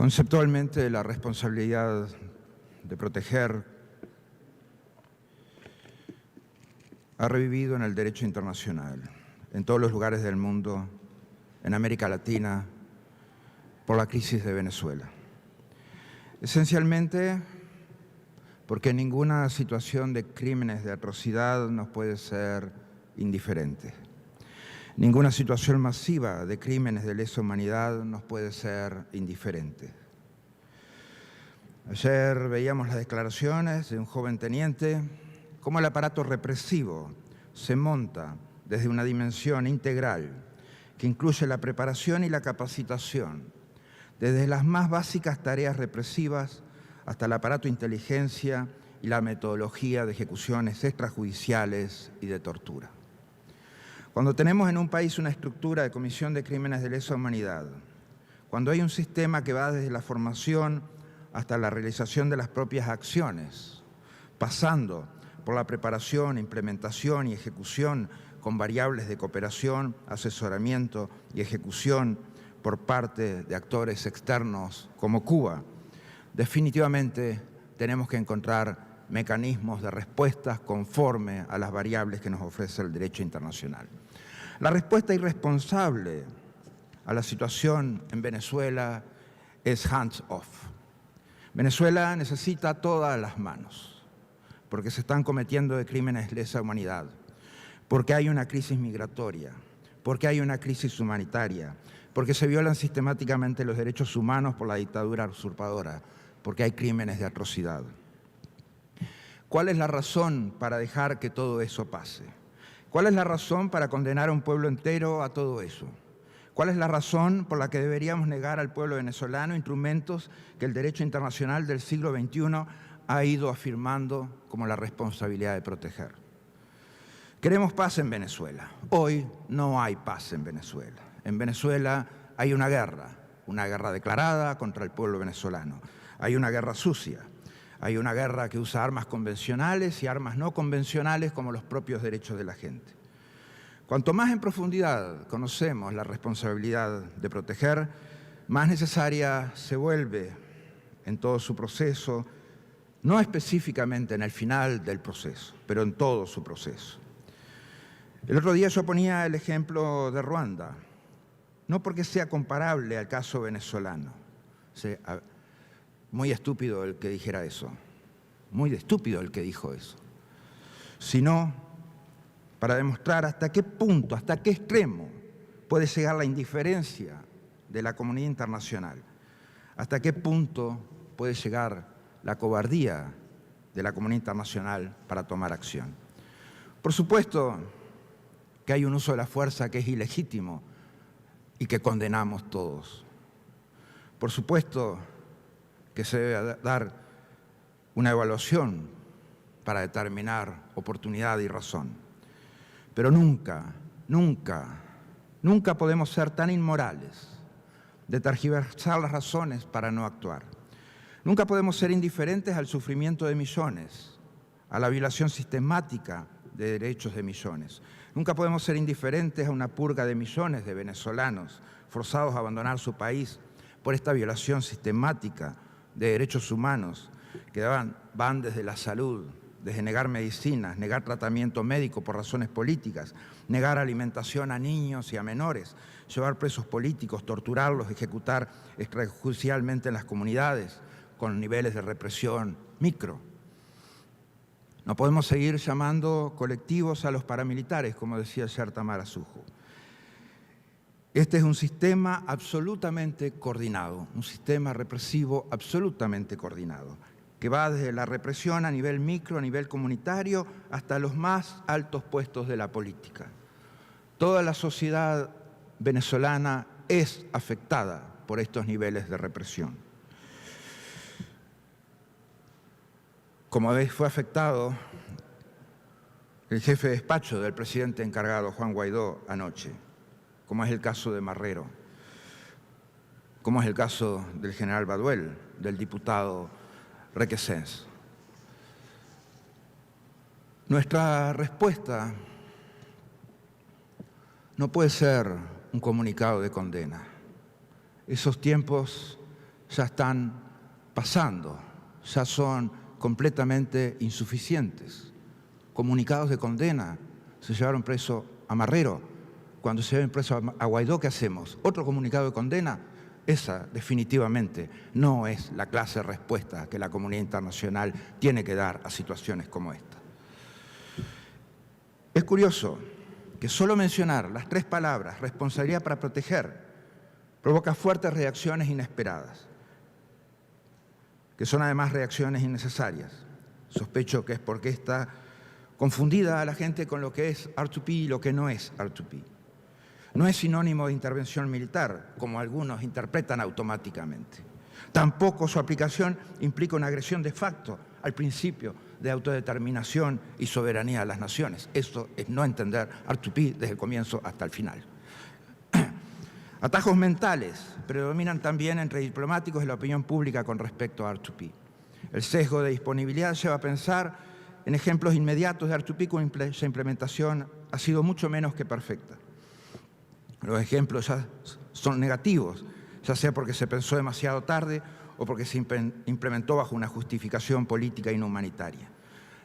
Conceptualmente, la responsabilidad de proteger ha revivido en el derecho internacional, en todos los lugares del mundo, en América Latina, por la crisis de Venezuela. Esencialmente, porque ninguna situación de crímenes de atrocidad nos puede ser indiferente. Ninguna situación masiva de crímenes de lesa humanidad nos puede ser indiferente. Ayer veíamos las declaraciones de un joven teniente, cómo el aparato represivo se monta desde una dimensión integral que incluye la preparación y la capacitación, desde las más básicas tareas represivas hasta el aparato de inteligencia y la metodología de ejecuciones extrajudiciales y de tortura. Cuando tenemos en un país una estructura de comisión de crímenes de lesa humanidad, cuando hay un sistema que va desde la formación hasta la realización de las propias acciones, pasando por la preparación, implementación y ejecución con variables de cooperación, asesoramiento y ejecución por parte de actores externos como Cuba, definitivamente tenemos que encontrar mecanismos de respuestas conforme a las variables que nos ofrece el derecho internacional. La respuesta irresponsable a la situación en Venezuela es hands-off. Venezuela necesita todas las manos, porque se están cometiendo de crímenes de lesa humanidad, porque hay una crisis migratoria, porque hay una crisis humanitaria, porque se violan sistemáticamente los derechos humanos por la dictadura usurpadora, porque hay crímenes de atrocidad. ¿Cuál es la razón para dejar que todo eso pase? ¿Cuál es la razón para condenar a un pueblo entero a todo eso? ¿Cuál es la razón por la que deberíamos negar al pueblo venezolano instrumentos que el derecho internacional del siglo XXI ha ido afirmando como la responsabilidad de proteger? Queremos paz en Venezuela. Hoy no hay paz en Venezuela. En Venezuela hay una guerra declarada contra el pueblo venezolano. Hay una guerra sucia. Hay una guerra que usa armas convencionales y armas no convencionales como los propios derechos de la gente. Cuanto más en profundidad conocemos la responsabilidad de proteger, más necesaria se vuelve en todo su proceso, no específicamente en el final del proceso, pero en todo su proceso. El otro día yo ponía el ejemplo de Ruanda, no porque sea comparable al caso venezolano. Muy estúpido el que dijera eso, muy estúpido el que dijo eso, sino para demostrar hasta qué punto, hasta qué extremo puede llegar la indiferencia de la comunidad internacional, hasta qué punto puede llegar la cobardía de la comunidad internacional para tomar acción. Por supuesto que hay un uso de la fuerza que es ilegítimo y que condenamos todos. Por supuesto que se debe dar una evaluación para determinar oportunidad y razón. Pero nunca podemos ser tan inmorales de tergiversar las razones para no actuar. Nunca podemos ser indiferentes al sufrimiento de millones, a la violación sistemática de derechos de millones. Nunca podemos ser indiferentes a una purga de millones de venezolanos forzados a abandonar su país por esta violación sistemática de derechos humanos que van desde la salud, desde negar medicinas, negar tratamiento médico por razones políticas, negar alimentación a niños y a menores, llevar presos políticos, torturarlos, ejecutar extrajudicialmente en las comunidades con niveles de represión micro. No podemos seguir llamando colectivos a los paramilitares, como decía ayer Tamara Sujo. Este es un sistema absolutamente coordinado, un sistema represivo absolutamente coordinado, que va desde la represión a nivel micro, a nivel comunitario, hasta los más altos puestos de la política. Toda la sociedad venezolana es afectada por estos niveles de represión. Como veis, fue afectado el jefe de despacho del presidente encargado, Juan Guaidó, anoche, como es el caso de Marrero, como es el caso del general Baduel, del diputado Requesens. Nuestra respuesta no puede ser un comunicado de condena. Esos tiempos ya están pasando, ya son completamente insuficientes. Comunicados de condena, se llevaron preso a Marrero. Cuando se lleven preso a Guaidó, ¿qué hacemos? ¿Otro comunicado de condena? Esa definitivamente no es la clase de respuesta que la comunidad internacional tiene que dar a situaciones como esta. Es curioso que solo mencionar las 3 palabras responsabilidad para proteger provoca fuertes reacciones inesperadas, que son además reacciones innecesarias. Sospecho que es porque está confundida a la gente con lo que es R2P y lo que no es R2P. No es sinónimo de intervención militar, como algunos interpretan automáticamente. Tampoco su aplicación implica una agresión de facto al principio de autodeterminación y soberanía de las naciones. Eso es no entender R2P desde el comienzo hasta el final. Atajos mentales predominan también entre diplomáticos y la opinión pública con respecto a R2P. El sesgo de disponibilidad lleva a pensar en ejemplos inmediatos de R2P cuya implementación ha sido mucho menos que perfecta. Los ejemplos ya son negativos, ya sea porque se pensó demasiado tarde o porque se implementó bajo una justificación política inhumanitaria.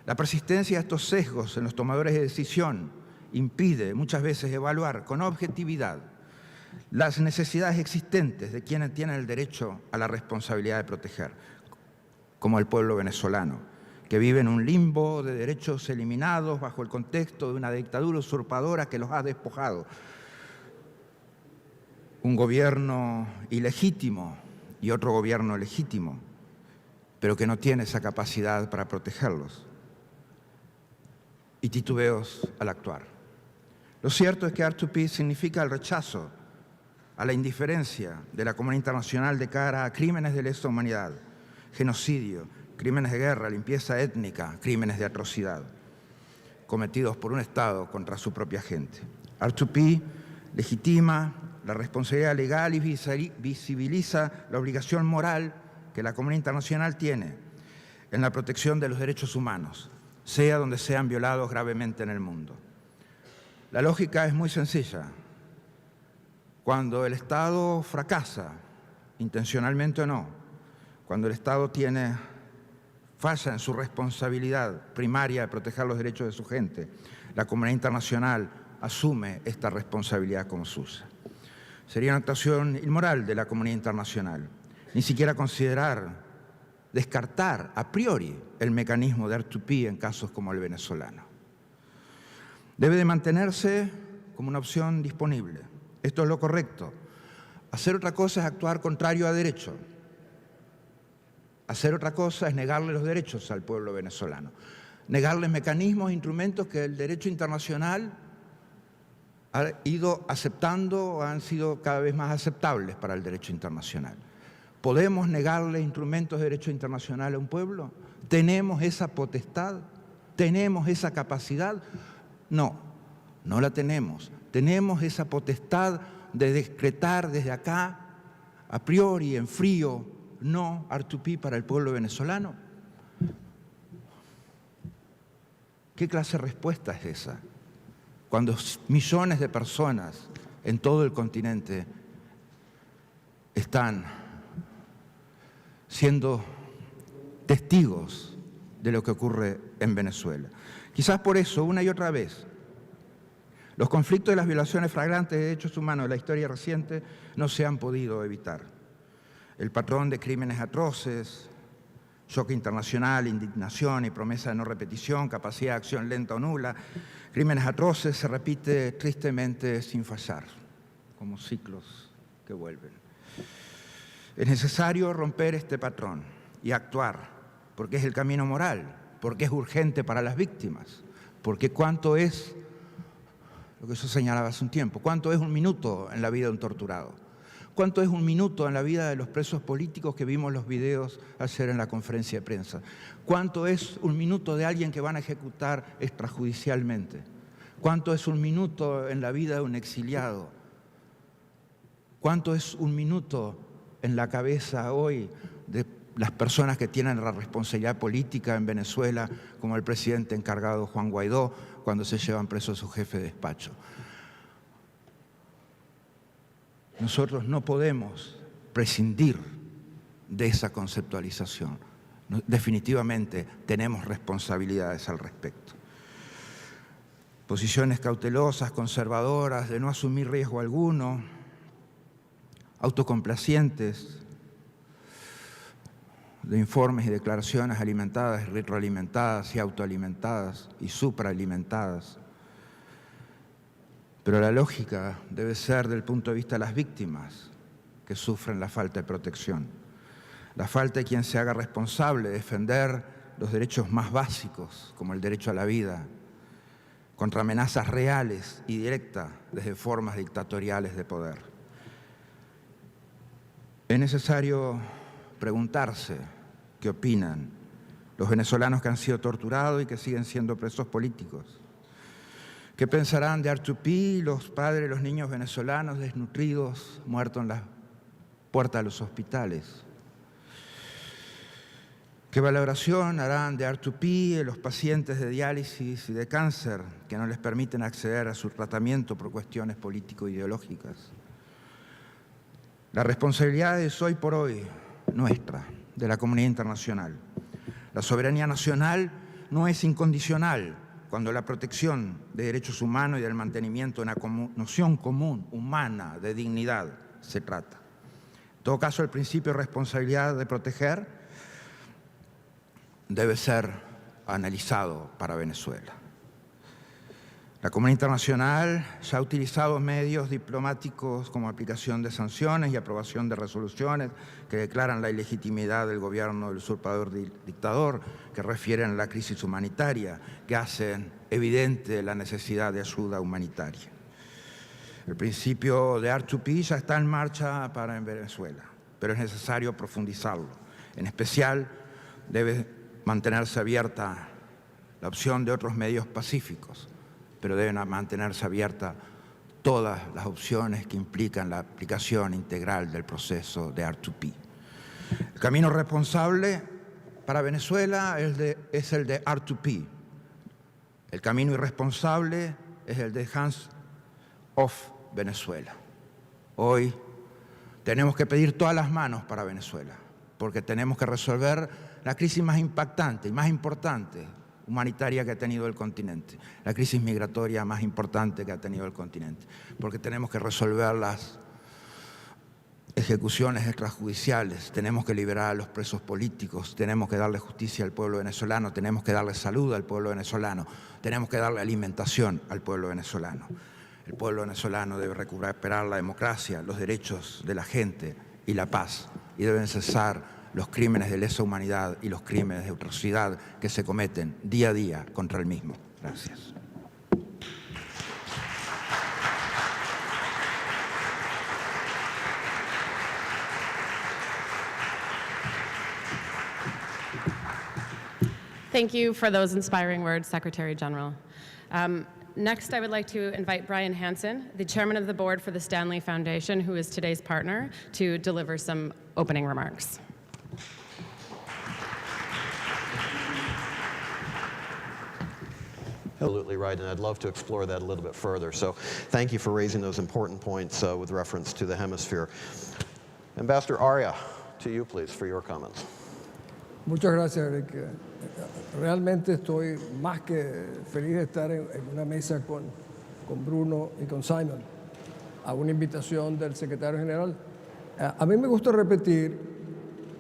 La persistencia de estos sesgos en los tomadores de decisión impide muchas veces evaluar con objetividad las necesidades existentes de quienes tienen el derecho a la responsabilidad de proteger, como el pueblo venezolano, que vive en un limbo de derechos eliminados bajo el contexto de una dictadura usurpadora que los ha despojado. Un gobierno ilegítimo y otro gobierno legítimo, pero que no tiene esa capacidad para protegerlos. Y titubeos al actuar. Lo cierto es que R2P significa el rechazo a la indiferencia de la comunidad internacional de cara a crímenes de lesa humanidad, genocidio, crímenes de guerra, limpieza étnica, crímenes de atrocidad, cometidos por un Estado contra su propia gente. R2P legitima la responsabilidad legal y visibiliza la obligación moral que la comunidad internacional tiene en la protección de los derechos humanos, sea donde sean violados gravemente en el mundo. La lógica es muy sencilla. Cuando el Estado fracasa, intencionalmente o no, cuando el Estado falla en su responsabilidad primaria de proteger los derechos de su gente, la comunidad internacional asume esta responsabilidad como suya. Sería una actuación inmoral de la comunidad internacional, ni siquiera descartar a priori el mecanismo de R2P en casos como el venezolano. Debe de mantenerse como una opción disponible. Esto es lo correcto. Hacer otra cosa es actuar contrario a derecho. Hacer otra cosa es negarle los derechos al pueblo venezolano. Negarles mecanismos e instrumentos que el derecho internacional ha ido aceptando o han sido cada vez más aceptables para el derecho internacional. ¿Podemos negarle instrumentos de derecho internacional a un pueblo? ¿Tenemos esa potestad? ¿Tenemos esa capacidad? No, no la tenemos. ¿Tenemos esa potestad de decretar desde acá, a priori, en frío, no R2P para el pueblo venezolano? ¿Qué clase de respuesta es esa? Cuando millones de personas en todo el continente están siendo testigos de lo que ocurre en Venezuela. Quizás por eso, una y otra vez, los conflictos y las violaciones flagrantes de derechos humanos de la historia reciente no se han podido evitar. El patrón de crímenes atroces, choque internacional, indignación y promesa de no repetición, capacidad de acción lenta o nula, crímenes atroces se repite tristemente sin fallar, como ciclos que vuelven. Es necesario romper este patrón y actuar, porque es el camino moral, porque es urgente para las víctimas, porque cuánto es, lo que yo señalaba hace un tiempo, cuánto es un minuto en la vida de un torturado, cuánto es un minuto en la vida de los presos políticos que vimos los videos ayer en la conferencia de prensa, cuánto es un minuto de alguien que van a ejecutar extrajudicialmente, cuánto es un minuto en la vida de un exiliado, cuánto es un minuto en la cabeza hoy de las personas que tienen la responsabilidad política en Venezuela, como el presidente encargado Juan Guaidó, cuando se llevan presos a su jefe de despacho. Nosotros no podemos prescindir de esa conceptualización. Definitivamente tenemos responsabilidades al respecto. Posiciones cautelosas, conservadoras, de no asumir riesgo alguno, autocomplacientes, de informes y declaraciones alimentadas y retroalimentadas y autoalimentadas y supraalimentadas. Pero la lógica debe ser del punto de vista de las víctimas que sufren la falta de protección. La falta de quien se haga responsable de defender los derechos más básicos, como el derecho a la vida, contra amenazas reales y directas desde formas dictatoriales de poder. Es necesario preguntarse qué opinan los venezolanos que han sido torturados y que siguen siendo presos políticos. ¿Qué pensarán de R2P, los padres de los niños venezolanos desnutridos, muertos en las puertas de los hospitales? ¿Qué valoración harán de R2P de los pacientes de diálisis y de cáncer que no les permiten acceder a su tratamiento por cuestiones político-ideológicas? La responsabilidad es hoy por hoy nuestra, de la comunidad internacional. La soberanía nacional no es incondicional cuando la protección de derechos humanos y del mantenimiento de una noción común, humana, de dignidad, se trata. En todo caso, el principio de responsabilidad de proteger debe ser analizado para Venezuela. La comunidad internacional ya ha utilizado medios diplomáticos como aplicación de sanciones y aprobación de resoluciones que declaran la ilegitimidad del gobierno del usurpador dictador, que refieren a la crisis humanitaria, que hacen evidente la necesidad de ayuda humanitaria. El principio de R2P ya está en marcha para Venezuela, pero es necesario profundizarlo. En especial, debe mantenerse abierta la opción de otros medios pacíficos, pero deben mantenerse abiertas todas las opciones que implican la aplicación integral del proceso de R2P. El camino responsable para Venezuela es el de R2P. El camino irresponsable es el de hands off Venezuela. Hoy tenemos que pedir todas las manos para Venezuela, porque tenemos que resolver la crisis más impactante y más importante humanitaria que ha tenido el continente, la crisis migratoria más importante que ha tenido el continente, porque tenemos que resolver las ejecuciones extrajudiciales, tenemos que liberar a los presos políticos, tenemos que darle justicia al pueblo venezolano, tenemos que darle salud al pueblo venezolano, tenemos que darle alimentación al pueblo venezolano. El pueblo venezolano debe recuperar la democracia, los derechos de la gente y la paz, y deben cesar los crímenes de lesa humanidad y los crímenes de atrocidad que se cometen día a día contra el mismo. Gracias. Thank you for those inspiring words, Secretary General. Next, I would like to invite Brian Hansen, the chairman of the board for the Stanley Foundation, who is today's partner, to deliver some opening remarks. Absolutely right, and I'd love to explore that a little bit further. So thank you for raising those important points with reference to the hemisphere. Ambassador Aria, to you, please, for your comments. Muchas gracias, Eric. Realmente estoy más que feliz de estar en una mesa con Bruno y con Simon, a una invitación del secretario general. A mí me gusta repetir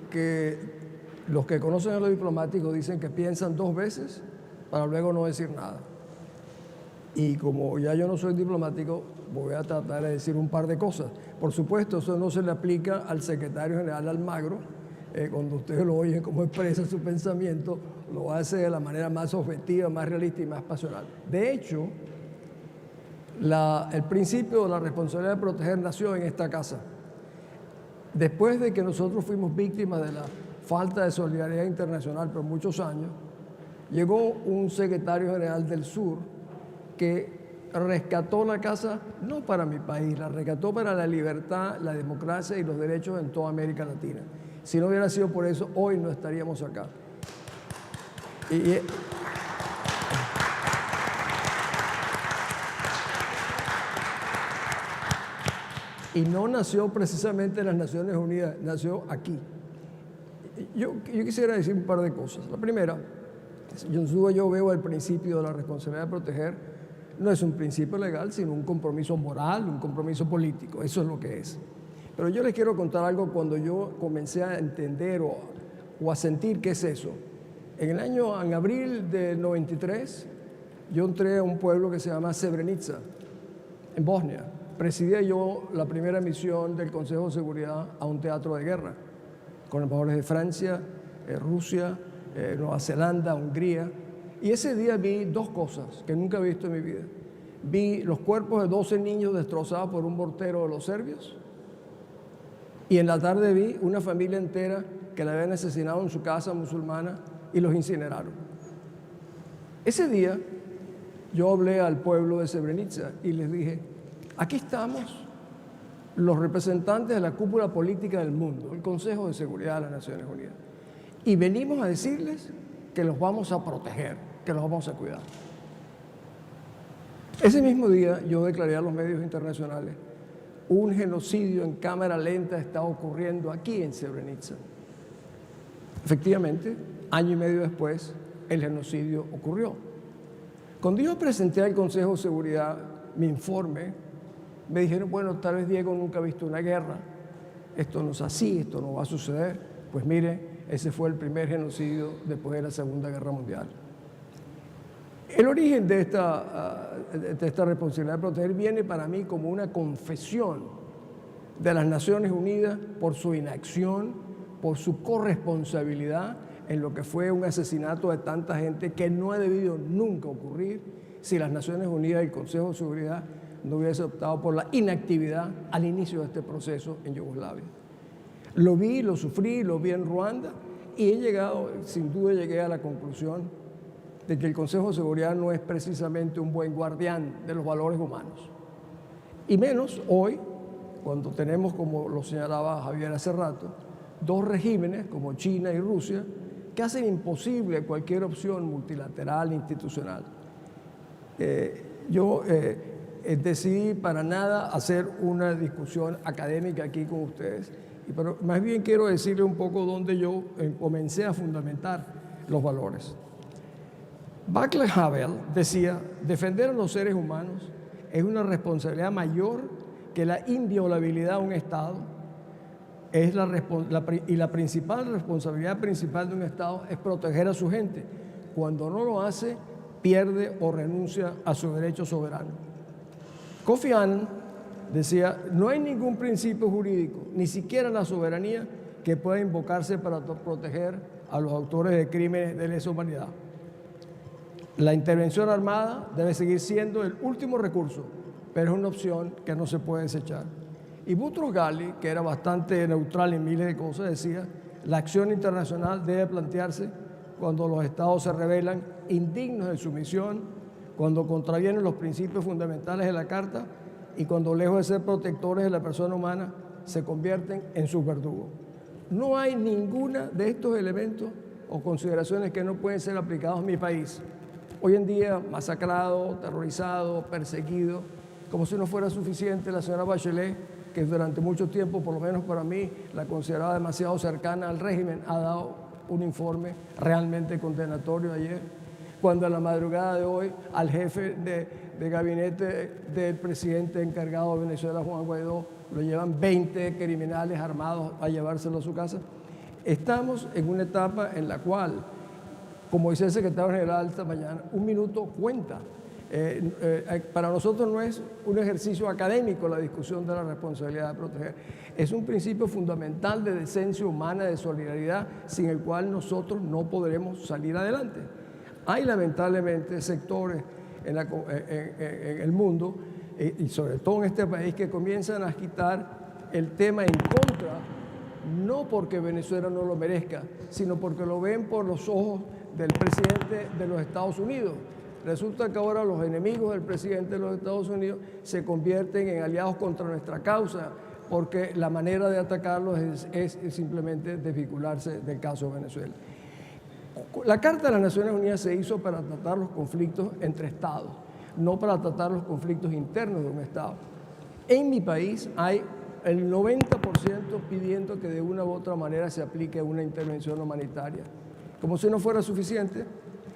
que los que conocen a los diplomáticos dicen que piensan dos veces para luego no decir nada. Y como ya yo no soy diplomático, voy a tratar de decir un par de cosas. Por supuesto, eso no se le aplica al secretario general Almagro. Cuando ustedes lo oyen cómo expresa su pensamiento, lo hace de la manera más objetiva, más realista y más pasional. De hecho, el principio de la responsabilidad de proteger nació en esta casa. Después de que nosotros fuimos víctimas de la falta de solidaridad internacional por muchos años, llegó un secretario general del sur que rescató la casa, no para mi país, la rescató para la libertad, la democracia y los derechos en toda América Latina. Si no hubiera sido por eso, hoy no estaríamos acá. Y no nació precisamente en las Naciones Unidas, nació aquí. yo quisiera decir un par de cosas. La primera, yo veo el principio de la responsabilidad de proteger, no es un principio legal, sino un compromiso moral, un compromiso político, eso es lo que es. Pero yo les quiero contar algo cuando yo comencé a entender o a sentir qué es eso. En abril del 93, yo entré a un pueblo que se llama Srebrenica, en Bosnia. Presidía yo la primera misión del Consejo de Seguridad a un teatro de guerra, con embajadores de Francia, Rusia, Nueva Zelanda, Hungría. Y ese día vi dos cosas que nunca he visto en mi vida. Vi los cuerpos de 12 niños destrozados por un mortero de los serbios. Y en la tarde vi una familia entera que la habían asesinado en su casa musulmana y los incineraron. Ese día yo hablé al pueblo de Srebrenica y les dije, aquí estamos los representantes de la cúpula política del mundo, el Consejo de Seguridad de las Naciones Unidas, y venimos a decirles que los vamos a proteger, que los vamos a cuidar. Ese mismo día yo declaré a los medios internacionales, un genocidio en cámara lenta está ocurriendo aquí en Srebrenica. Efectivamente, año y medio después, el genocidio ocurrió. Cuando yo presenté al Consejo de Seguridad mi informe, me dijeron, bueno, tal vez Diego nunca ha visto una guerra, esto no es así, esto no va a suceder. Pues mire, ese fue el primer genocidio después de la Segunda Guerra Mundial. El origen de esta responsabilidad de proteger viene para mí como una confesión de las Naciones Unidas por su inacción, por su corresponsabilidad en lo que fue un asesinato de tanta gente que no ha debido nunca ocurrir si las Naciones Unidas y el Consejo de Seguridad no hubiese optado por la inactividad al inicio de este proceso en Yugoslavia. Lo vi, lo sufrí, lo vi en Ruanda y sin duda llegué a la conclusión de que el Consejo de Seguridad no es precisamente un buen guardián de los valores humanos. Y menos hoy, cuando tenemos, como lo señalaba Javier hace rato, dos regímenes como China y Rusia que hacen imposible cualquier opción multilateral, institucional. Yo decidí para nada hacer una discusión académica aquí con ustedes, pero más bien quiero decirle un poco dónde yo comencé a fundamentar los valores. Václav Havel decía, defender a los seres humanos es una responsabilidad mayor que la inviolabilidad de un Estado. Y la responsabilidad principal de un Estado es proteger a su gente. Cuando no lo hace, pierde o renuncia a su derecho soberano. Kofi Annan decía, no hay ningún principio jurídico, ni siquiera la soberanía, que pueda invocarse para proteger a los autores de crímenes de lesa humanidad. La intervención armada debe seguir siendo el último recurso, pero es una opción que no se puede desechar. Y Boutros Ghali, que era bastante neutral en miles de cosas, decía, la acción internacional debe plantearse cuando los estados se revelan indignos de sumisión, cuando contravienen los principios fundamentales de la Carta y cuando, lejos de ser protectores de la persona humana, se convierten en sus verdugos. No hay ninguna de estos elementos o consideraciones que no pueden ser aplicados en mi país. Hoy en día, masacrado, terrorizado, perseguido, como si no fuera suficiente la señora Bachelet, que durante mucho tiempo, por lo menos para mí, la consideraba demasiado cercana al régimen, ha dado un informe realmente condenatorio ayer, cuando a la madrugada de hoy al jefe de gabinete del presidente encargado de Venezuela, Juan Guaidó, lo llevan 20 criminales armados a llevárselo a su casa. Estamos en una etapa en la cual, como dice el secretario general esta mañana, un minuto cuenta. Para nosotros no es un ejercicio académico la discusión de la responsabilidad de proteger. Es un principio fundamental de decencia humana, de solidaridad, sin el cual nosotros no podremos salir adelante. Hay lamentablemente sectores en el mundo, y sobre todo en este país, que comienzan a agitar el tema en contra, no porque Venezuela no lo merezca, sino porque lo ven por los ojos del presidente de los Estados Unidos. Resulta que ahora los enemigos del presidente de los Estados Unidos se convierten en aliados contra nuestra causa, porque la manera de atacarlos es simplemente desvincularse del caso de Venezuela. La Carta de las Naciones Unidas se hizo para tratar los conflictos entre Estados, no para tratar los conflictos internos de un Estado. En mi país hay el 90% pidiendo que de una u otra manera se aplique una intervención humanitaria. Como si no fuera suficiente,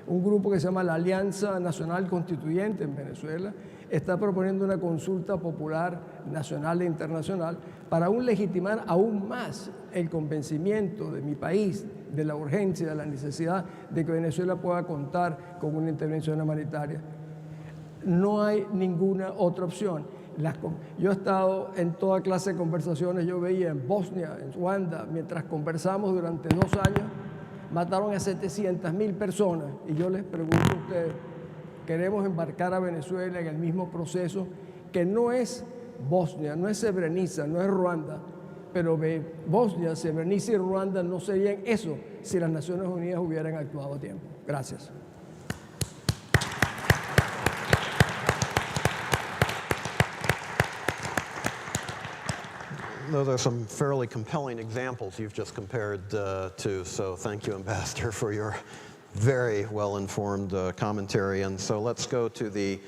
un grupo que se llama la Alianza Nacional Constituyente en Venezuela está proponiendo una consulta popular nacional e internacional para aún legitimar aún más el convencimiento de mi país de la urgencia, de la necesidad de que Venezuela pueda contar con una intervención humanitaria. No hay ninguna otra opción. Yo he estado en toda clase de conversaciones. Yo veía en Bosnia, en Ruanda, mientras conversamos durante 2 años, mataron a 700.000 personas. Y yo les pregunto a ustedes, queremos embarcar a Venezuela en el mismo proceso que no es Bosnia, no es Srebrenica, no es Ruanda, pero Bosnia, Srebrenica y Ruanda no serían eso si las Naciones Unidas hubieran actuado a tiempo. Gracias. Those are some fairly compelling examples you've just compared to, so thank you, Ambassador, for your very well-informed commentary. And so let's go to the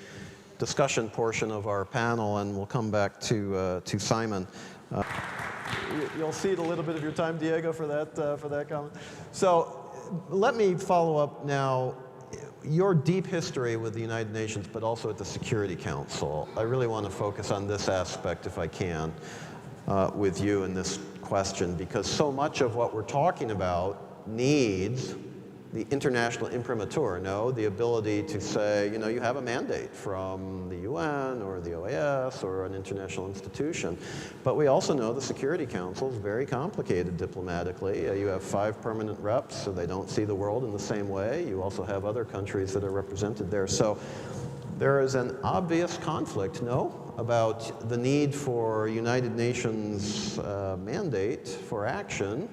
discussion portion of our panel, and we'll come back to Simon. You'll cede a little bit of your time, Diego, for that comment. So let me follow up now. Your deep history with the United Nations, but also at the Security Council. I really want to focus on this aspect, if I can, with you in this question, because so much of what we're talking about needs the international imprimatur, the ability to say, you have a mandate from the UN or the OAS or an international institution. But we also know the Security Council is very complicated diplomatically. You have 5 permanent reps, so they don't see the world in the same way. You also have other countries that are represented there. So there is an obvious conflict, about the need for United Nations mandate for action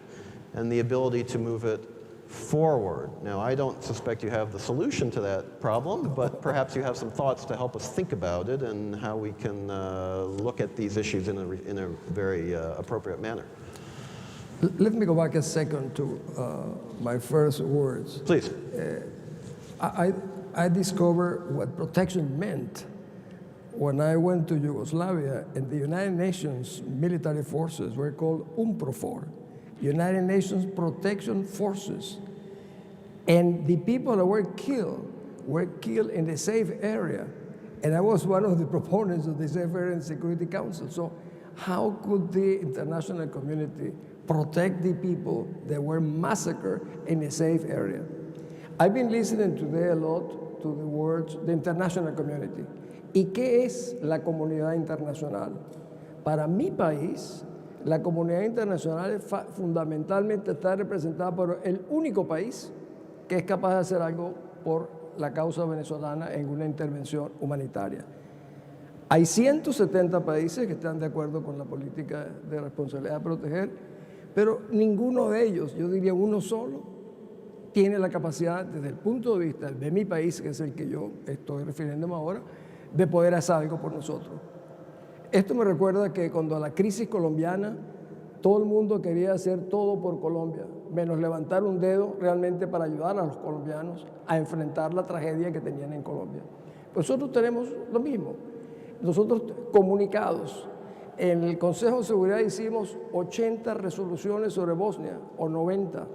and the ability to move it forward. Now, I don't suspect you have the solution to that problem, but perhaps you have some thoughts to help us think about it and how we can look at these issues in a very appropriate manner. Let me go back a second to my first words. Please. I discovered what protection meant when I went to Yugoslavia, and the United Nations military forces were called UNPROFOR, United Nations Protection Forces. And the people that were killed in a safe area. And I was one of the proponents of the Safe Area and Security Council. So how could the international community protect the people that were massacred in a safe area? I've been listening today a lot to the words, the international community. ¿Y qué es la comunidad internacional? Para mi país, la comunidad internacional fundamentalmente está representada por el único país que es capaz de hacer algo por la causa venezolana en una intervención humanitaria. Hay 170 países que están de acuerdo con la política de responsabilidad de proteger, pero ninguno de ellos, yo diría uno solo, tiene la capacidad desde el punto de vista de mi país, que es el que yo estoy refiriéndome ahora, de poder hacer algo por nosotros. Esto me recuerda que cuando la crisis colombiana, todo el mundo quería hacer todo por Colombia, menos levantar un dedo realmente para ayudar a los colombianos a enfrentar la tragedia que tenían en Colombia. Nosotros tenemos lo mismo. Nosotros comunicados, en el Consejo de Seguridad hicimos 80 resoluciones sobre Bosnia, o 90,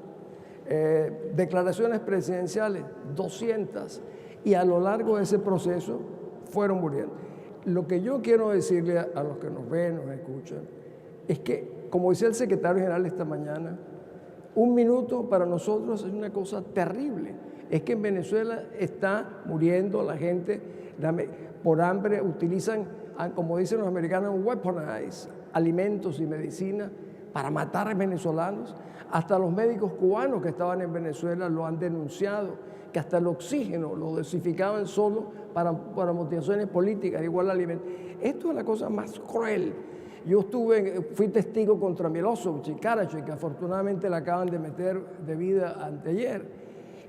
declaraciones presidenciales, 200, y a lo largo de ese proceso fueron muriendo. Lo que yo quiero decirle a los que nos ven, nos escuchan, es que, como decía el secretario general esta mañana, 1 minuto para nosotros es una cosa terrible. Es que en Venezuela está muriendo la gente por hambre, utilizan, como dicen los americanos, weaponize alimentos y medicina para matar a venezolanos. Hasta los médicos cubanos que estaban en Venezuela lo han denunciado, que hasta el oxígeno lo dosificaban solo para motivaciones políticas, igual alimento. Esto es la cosa más cruel. Yo fui testigo contra Milosevic y Karadzic, que afortunadamente le acaban de meter de vida anteayer.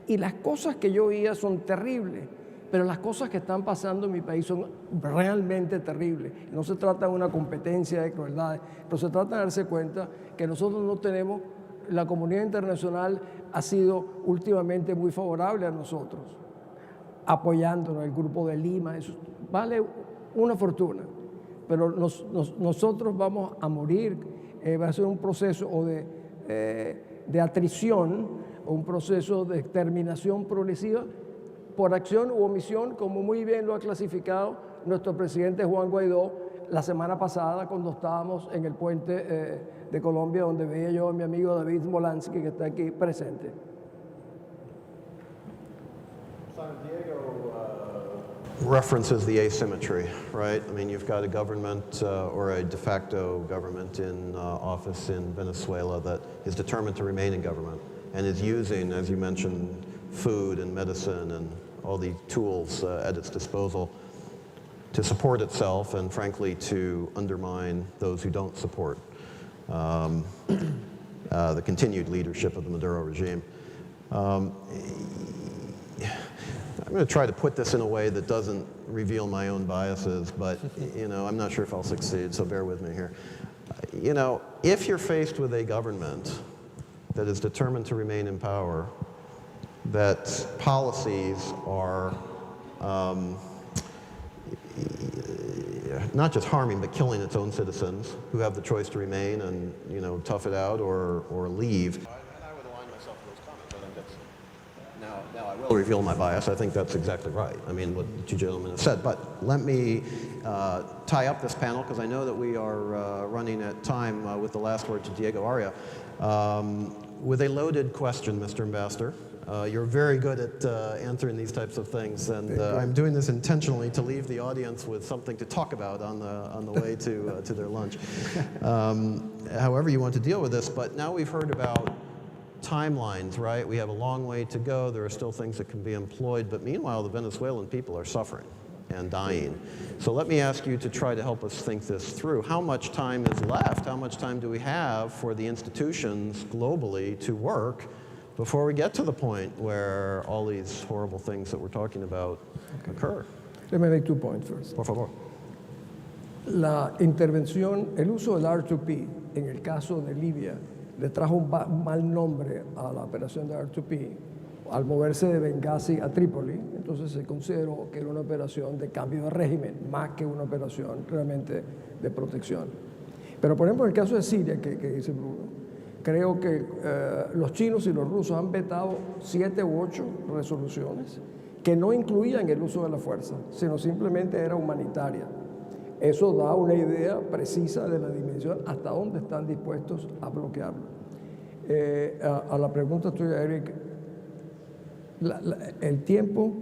Y las cosas que yo oía son terribles, pero las cosas que están pasando en mi país son realmente terribles. No se trata de una competencia de crueldades, pero se trata de darse cuenta que nosotros no tenemos, la comunidad internacional ha sido últimamente muy favorable a nosotros, apoyándonos, el Grupo de Lima, eso vale una fortuna. pero nosotros vamos a morir, va a ser un proceso de atrición, o un proceso de exterminación progresiva por acción u omisión, como muy bien lo ha clasificado nuestro presidente Juan Guaidó la semana pasada cuando estábamos en el puente de Colombia, donde veía yo a mi amigo David Molansky, que está aquí presente. References the asymmetry, right? I mean, you've got a government or a de facto government in office in Venezuela that is determined to remain in government and is using, as you mentioned, food and medicine and all the tools at its disposal to support itself and, frankly, to undermine those who don't support the continued leadership of the Maduro regime. I'm going to try to put this in a way that doesn't reveal my own biases, but I'm not sure if I'll succeed, so bear with me here. If you're faced with a government that is determined to remain in power, that policies are not just harming, but killing its own citizens who have the choice to remain and tough it out or leave. And I would align myself with those comments. I think that's now I will reveal my bias. I think that's exactly right. I mean, what the two gentlemen have said. But let me tie up this panel because I know that we are running at time with the last word to Diego Aria with a loaded question, Mr. Ambassador. You're very good at answering these types of things, and I'm doing this intentionally to leave the audience with something to talk about on the way to their lunch. However you want to deal with this, but now we've heard about timelines, right? We have a long way to go. There are still things that can be employed, but meanwhile, the Venezuelan people are suffering and dying. So let me ask you to try to help us think this through. How much time is left? How much time do we have for the institutions globally to work before we get to the point where all these horrible things that we're talking about occur? Let me make 2 points first. Por favor. La intervención, el uso del R2P en el caso de Libia le trajo un mal nombre a la operación de R2P al moverse de Benghazi a Trípoli. Entonces se consideró que era una operación de cambio de régimen más que una operación realmente de protección. Pero por ejemplo en el caso de Siria que dice Bruno, creo que los chinos y los rusos han vetado 7 u 8 resoluciones que no incluían el uso de la fuerza, sino simplemente era humanitaria. Eso da una idea precisa de la dimensión hasta dónde están dispuestos a bloquearlo. A la pregunta tuya, Eric, el tiempo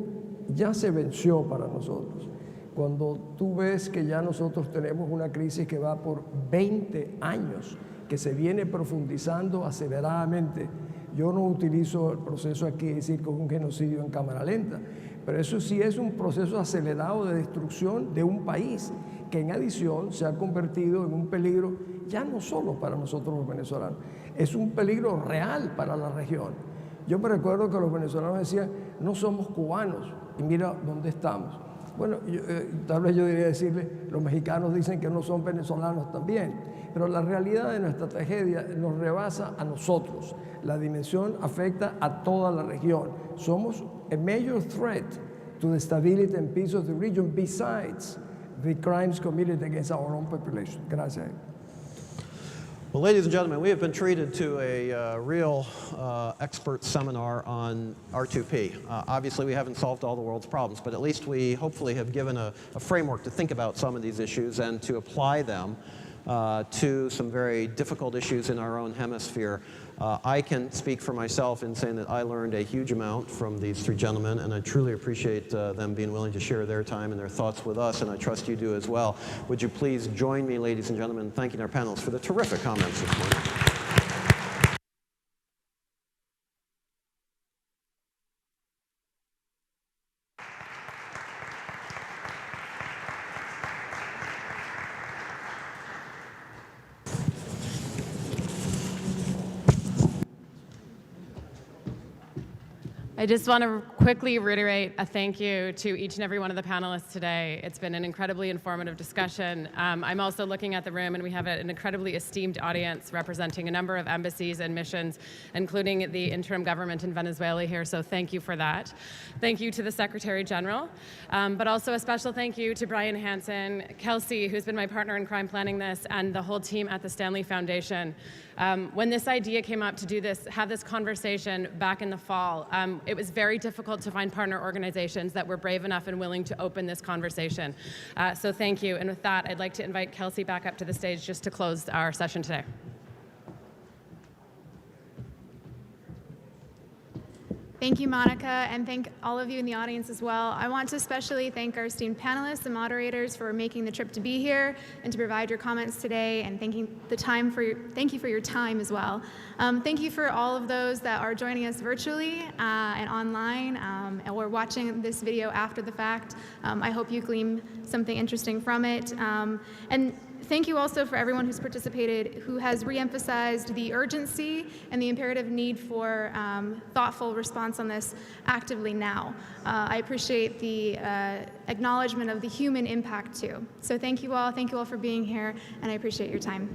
ya se venció para nosotros. Cuando tú ves que ya nosotros tenemos una crisis que va por 20 años, que se viene profundizando aceleradamente. Yo no utilizo el proceso aquí de decir que es un genocidio en cámara lenta, pero eso sí es un proceso acelerado de destrucción de un país que en adición se ha convertido en un peligro ya no solo para nosotros los venezolanos, es un peligro real para la región. Yo me recuerdo que los venezolanos decían, no somos cubanos, y mira dónde estamos. Bueno, tal vez yo debería decirle, los mexicanos dicen que no son venezolanos también, pero la realidad de nuestra tragedia nos rebasa a nosotros. La dimensión afecta a toda la región. Somos a major threat to the stability and peace of the region besides the crimes committed against our own population. Gracias. Well, ladies and gentlemen, we have been treated to a real expert seminar on R2P. Obviously, we haven't solved all the world's problems, but at least we hopefully have given a framework to think about some of these issues and to apply them to some very difficult issues in our own hemisphere. I can speak for myself in saying that I learned a huge amount from these 3 gentlemen, and I truly appreciate them being willing to share their time and their thoughts with us, and I trust you do as well. Would you please join me, ladies and gentlemen, in thanking our panelists for the terrific comments this morning. I just want to quickly reiterate a thank you to each and every one of the panelists today. It's been an incredibly informative discussion. I'm also looking at the room, and we have an incredibly esteemed audience representing a number of embassies and missions, including the interim government in Venezuela here, so thank you for that. Thank you to the Secretary General, but also a special thank you to Brian Hansen, Kelsey, who's been my partner in crime planning this, and the whole team at the Stanley Foundation. When this idea came up to do this, have this conversation back in the fall, it was very difficult to find partner organizations that were brave enough and willing to open this conversation. So thank you. And with that, I'd like to invite Kelsey back up to the stage just to close our session today. Thank you, Monica, and thank all of you in the audience as well. I want to especially thank our esteemed panelists and moderators for making the trip to be here and to provide your comments today, and thank you for your time as well. Thank you for all of those that are joining us virtually and online, or watching this video after the fact. I hope you glean something interesting from it. And thank you also for everyone who's participated, who has reemphasized the urgency and the imperative need for thoughtful response on this actively now. I appreciate the acknowledgement of the human impact too. So thank you all for being here, and I appreciate your time.